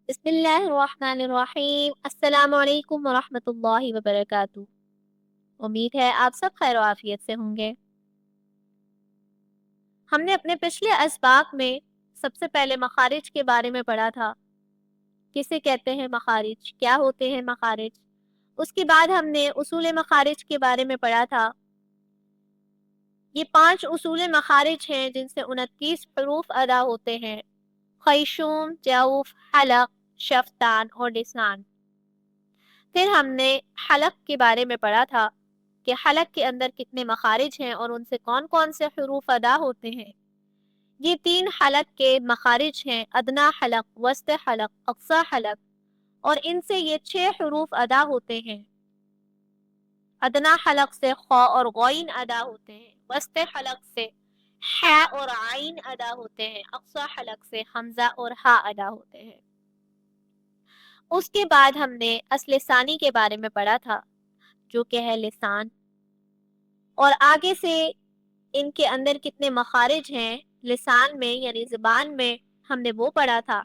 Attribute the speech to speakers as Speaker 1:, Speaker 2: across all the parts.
Speaker 1: بسم اللہ الرحمن الرحیم۔ السلام علیکم ورحمۃ اللہ وبرکاتہ۔ امید ہے آپ سب خیر و عافیت سے ہوں گے۔ ہم نے اپنے پچھلے اسباق میں سب سے پہلے مخارج کے بارے میں پڑھا تھا۔ کسے کہتے ہیں مخارج؟ کیا ہوتے ہیں مخارج؟ اس کے بعد ہم نے اصول مخارج کے بارے میں پڑھا تھا۔ یہ 5 اصول مخارج ہیں جن سے 29 حروف ادا ہوتے ہیں: خیشوم، جوف، حلق، شفتان اور لسان۔ پھر ہم نے حلق کے بارے میں پڑھا تھا کہ حلق کے اندر کتنے مخارج ہیں اور ان سے کون کون سے حروف ادا ہوتے ہیں۔ یہ 3 حلق کے مخارج ہیں: ادنا حلق، وسط حلق، اقصی حلق، اور ان سے یہ 6 حروف ادا ہوتے ہیں۔ ادنا حلق سے خا اور غین ادا ہوتے ہیں، وسط حلق سے ح اور عین ادا ہوتے ہیں، اقصی حلق سے حمزہ اور ہا ادا ہوتے ہیں۔ اس کے بعد ہم نے اصل ثانی کے بارے میں پڑھا تھا جو کہ ہے لسان، اور آگے سے ان کے اندر کتنے مخارج ہیں لسان میں یعنی زبان میں ہم نے وہ پڑھا تھا۔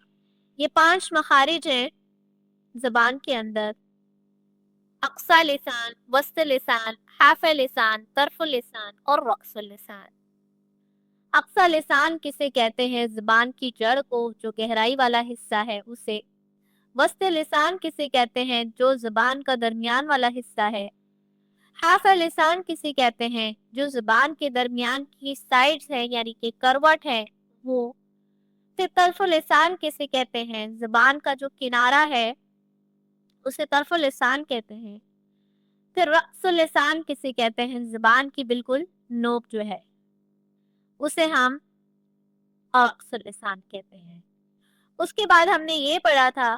Speaker 1: یہ 5 مخارج ہیں زبان کے اندر: اقصی لسان، وسط لسان، حاف لسان، طرف لسان اور رأس لسان۔ اقصی لسان کسے کہتے ہیں؟ زبان کی جڑ کو، جو گہرائی والا حصہ ہے اسے۔ وسط لسان کسے کہتے ہیں؟ جو زبان کا درمیان والا حصہ ہے۔ حاف لسان کسے کہتے ہیں؟ جو زبان کے درمیان کی سائڈز ہے یعنی کہ کروٹ ہے وہ۔ پھر طرف لسان کسے کہتے ہیں؟ زبان کا جو کنارہ ہے اسے طرف لسان کہتے ہیں۔ پھر رأس لسان کسے کہتے ہیں؟ زبان کی بالکل نوک جو ہے اسے ہم رأس لسان کہتے ہیں۔ اس کے بعد ہم نے یہ پڑھا تھا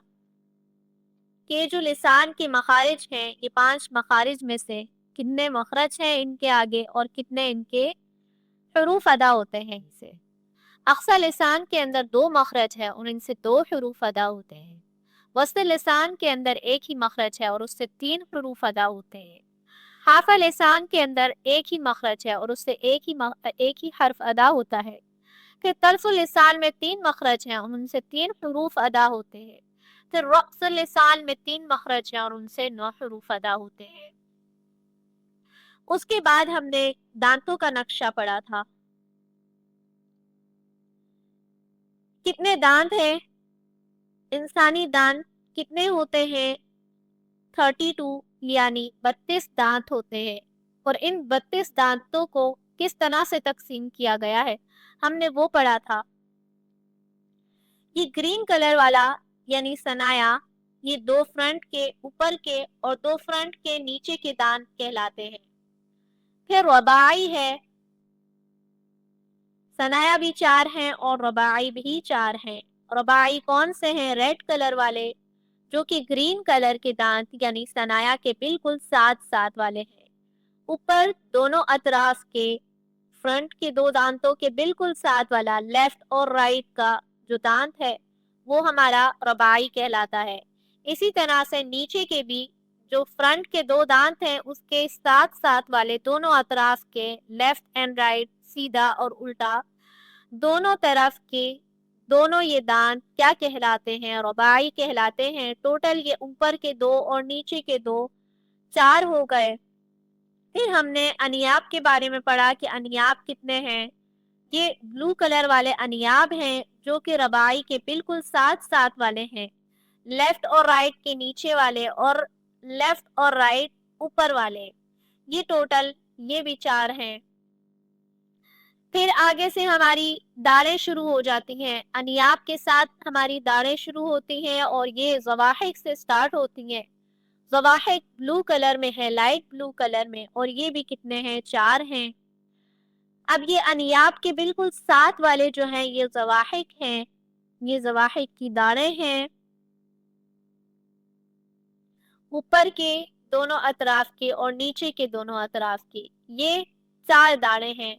Speaker 1: کہ جو لسان کے مخارج ہیں، یہ 5 مخارج میں سے کتنے مخرج ہیں ان کے آگے اور کتنے ان کے حروف ادا ہوتے ہیں اسے۔ اقصی لسان کے اندر 2 مخرج ہے اور ان سے 2 حروف ادا ہوتے ہیں۔ وسط لسان کے اندر ایک ہی مخرج ہے اور اس سے 3 حروف ادا ہوتے ہیں۔ حاف لسان کے اندر ایک ہی مخرج ہے اور اس سے ایک ہی حرف ادا ہوتا ہے۔ پھر طرف لسان میں 3 مخرج ہیں اور ان سے 3 حروف ادا ہوتے ہیں۔ پھر رأس لسان میں 3 مخرج ہیں اور ان سے 9 حروف ادا ہوتے ہیں۔ اس کے بعد ہم نے دانتوں کا نقشہ پڑھا تھا۔ کتنے دانت ہیں؟ انسانی دانت کتنے ہوتے ہیں؟ 32 یعنی 32 دانت ہوتے ہیں، اور ان 32 دانتوں کو کس طرح سے تقسیم کیا گیا ہے ہم نے وہ پڑھا تھا۔ یہ گرین کلر والا یعنی ثنایا، یہ 2 فرنٹ کے اوپر کے اور 2 فرنٹ کے نیچے کے دانت کہلاتے ہیں۔ پھر رباعی ہے، ثنایا بھی 4 ہیں اور رباعی بھی 4 ہیں۔ رباعی کون سے ہیں؟ ریڈ کلر والے جو کہ گرین کلر کے دانت یعنی ثنایا کے بالکل ساتھ ساتھ والے ہیں۔ اوپر دونوں اطراف کے فرنٹ کے 2 دانتوں کے بالکل ساتھ والا لیفٹ اور رائٹ کا جو دانت ہے وہ ہمارا رباعی کہلاتا ہے۔ اسی طرح سے نیچے کے بھی جو فرنٹ کے 2 دانت ہیں اس کے ساتھ ساتھ والے دونوں اطراف کے لیفٹ اینڈ رائٹ، سیدھا اور الٹا، دونوں طرف کے دونوں یہ دانت کیا کہلاتے ہیں؟ رباعی کہلاتے ہیں۔ ٹوٹل یہ اوپر کے 2 اور نیچے کے 2 4 ہو گئے۔ پھر ہم نے انیاب کے بارے میں پڑھا کہ انیاب کتنے ہیں۔ یہ بلو کلر والے انیاب ہیں جو کہ رباعی کے بالکل ساتھ ساتھ والے ہیں، لیفٹ اور رائٹ کے نیچے والے اور لیفٹ اور رائٹ اوپر والے، یہ ٹوٹل یہ بھی 4 ہیں۔ پھر آگے سے ہماری داڑیں شروع ہو جاتی ہیں، انیاب کے ساتھ ہماری داڑیں شروع ہوتی ہیں اور یہ زواحق سے سٹارٹ ہوتی ہیں۔ زواحق بلو کلر میں ہے، لائٹ بلو کلر میں، اور یہ بھی کتنے ہیں؟ 4 ہیں۔ اب یہ انیاب کے بالکل ساتھ والے جو ہیں یہ زواحق ہیں، یہ زواحق کی داڑیں ہیں، اوپر کے دونوں اطراف کے اور نیچے کے دونوں اطراف کی، یہ 4 داڑیں ہیں۔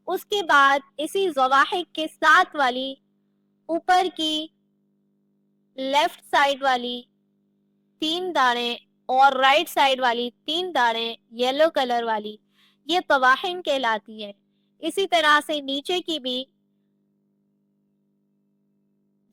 Speaker 1: اس کے بعد اسی زواحق کے ساتھ والی اوپر کی لیفٹ سائڈ والی 3 داڑیں اور رائٹ سائڈ والی 3 داڑیں یلو کلر والی، یہ طواحن کہلاتی ہے۔ اسی طرح سے نیچے کی بھی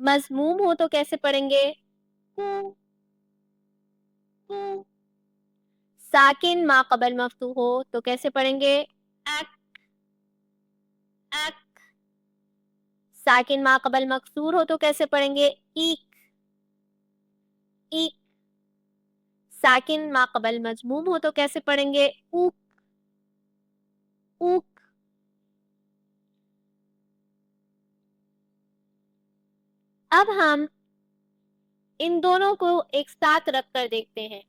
Speaker 1: مضموم ہو تو کیسے پڑھیں گے؟ کو کو ساکن ما قبل مفتوح ہو تو کیسے پڑھیں گے؟ اک اک ساکن ما قبل مکسور ہو تو کیسے پڑھیں گے؟ ایک ایک ساکن ما قبل مضموم ہو تو کیسے پڑھیں گے؟ اوک اوک اب ہم ان دونوں کو ایک ساتھ رکھ کر دیکھتے ہیں،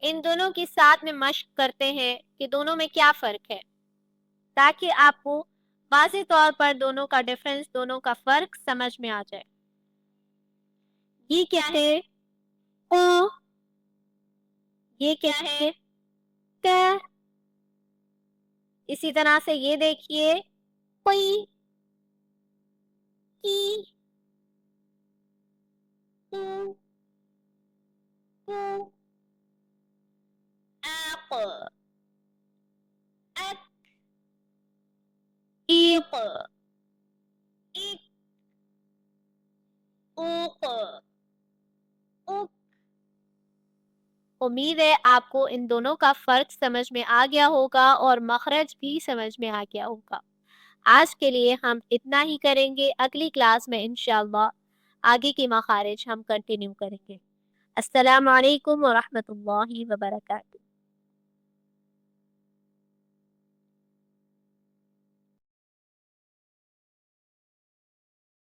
Speaker 1: ان دونوں کی ساتھ میں مشق کرتے ہیں کہ دونوں میں کیا فرق ہے، تاکہ آپ کو واضح طور پر دونوں کا ڈفرنس، دونوں کا فرق سمجھ میں آ جائے۔ یہ کیا ہے؟ او۔ یہ کیا ہے؟ ک۔ اسی طرح سے یہ دیکھیے، قی کی کو کو اق اک ایق ایک اوق اوک۔ امید ہے آپ کو ان دونوں کا فرق سمجھ میں آ گیا ہوگا اور مخرج بھی سمجھ میں آ گیا ہوگا۔ آج کے لیے ہم اتنا ہی کریں گے، اگلی کلاس میں انشاءاللہ آگے کی مخارج ہم کنٹینیو کریں گے۔ السلام علیکم ورحمۃ اللہ وبرکاتہ۔